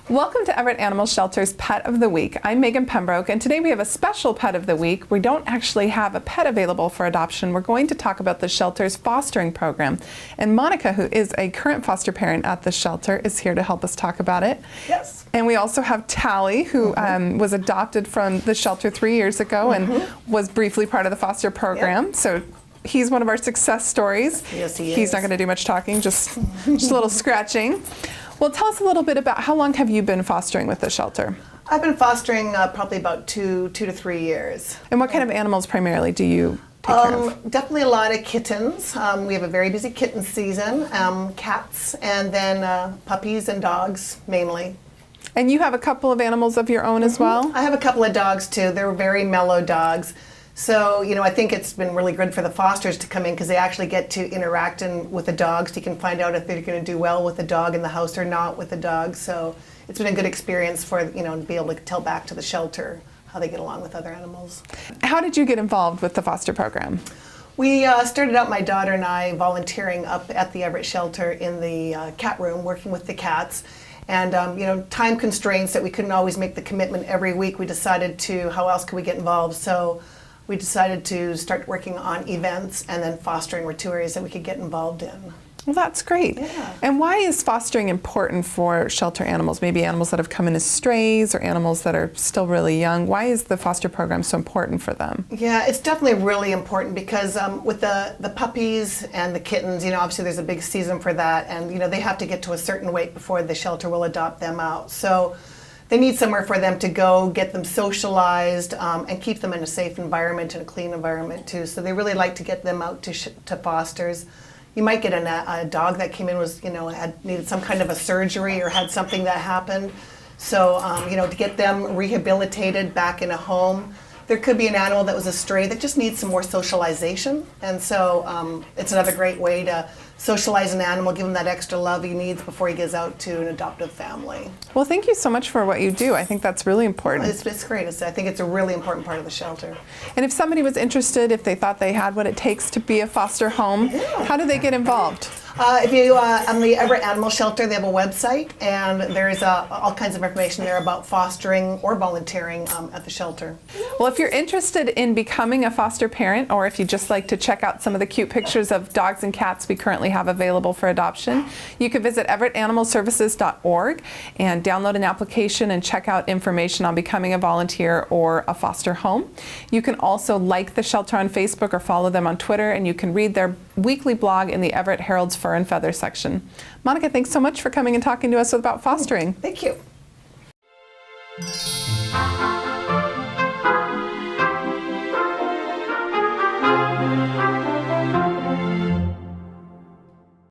Welcome to Everett Animal Shelter's Pet of the Week. I'm Megan Pembroke, and today we have a special Pet of the Week. We don't actually have a pet available for adoption. We're going to talk about the shelter's fostering program. And Monica, who is a current foster parent at the shelter, is here to help us talk about it. Yes. And we also have Tally, who was adopted from the shelter 3 years ago and was briefly part of the foster program. Yep. So he's one of our success stories. Yes, he is. He's not going to do much talking, just a little scratching. Well, tell us a little bit about how long have you been fostering with the shelter? I've been fostering probably about two to 3 years. And what kind of animals primarily do you take care of? Definitely a lot of kittens. We have a very busy kitten season, cats, and then puppies and dogs mainly. And you have a couple of animals of your own as well? I have a couple of dogs too. They're very mellow dogs. So, you know, I think it's been really good for the fosters to come in because they actually get to interact with the dogs. You can find out if they're going to do well with the dog in the house or not with the dog. So it's been a good experience for, you know, to be able to tell back to the shelter how they get along with other animals. How did you get involved with the foster program? We started out, my daughter and I, volunteering up at the Everett Shelter in the cat room, working with the cats. And, you know, time constraints that we couldn't always make the commitment every week, we decided to, how else could we get involved? So we decided to start working on events, and then fostering were two areas that we could get involved in. Well, that's great. Yeah. And why is fostering important for shelter animals? Maybe animals that have come in as strays or animals that are still really young. Why is the foster program so important for them? Yeah, it's definitely really important because with the puppies and the kittens, you know, obviously there's a big season for that, and, you know, they have to get to a certain weight before the shelter will adopt them out. So they need somewhere for them to go, get them socialized, and keep them in a safe environment and a clean environment too. So they really like to get them out to fosters. You might get a dog that came in was, you know, needed some kind of a surgery or had something that happened. So, you know, to get them rehabilitated back in a home. There could be an animal that was a stray that just needs some more socialization. And so it's another great way to socialize an animal, give him that extra love he needs before he gets out to an adoptive family. Well, thank you so much for what you do. I think that's really important. It's great. I think it's a really important part of the shelter. And if somebody was interested, if they thought they had what it takes to be a foster home, how do they get involved? If you on the Everett Animal Shelter, they have a website, and there's all kinds of information there about fostering or volunteering at the shelter. Well, if you're interested in becoming a foster parent, or if you just like to check out some of the cute pictures of dogs and cats we currently have available for adoption, you can visit everettanimalservices.org and download an application and check out information on becoming a volunteer or a foster home. You can also like the shelter on Facebook or follow them on Twitter, and you can read their weekly blog in the Everett Herald's Fur and Feather section. Monica, thanks so much for coming and talking to us about fostering. Thank you.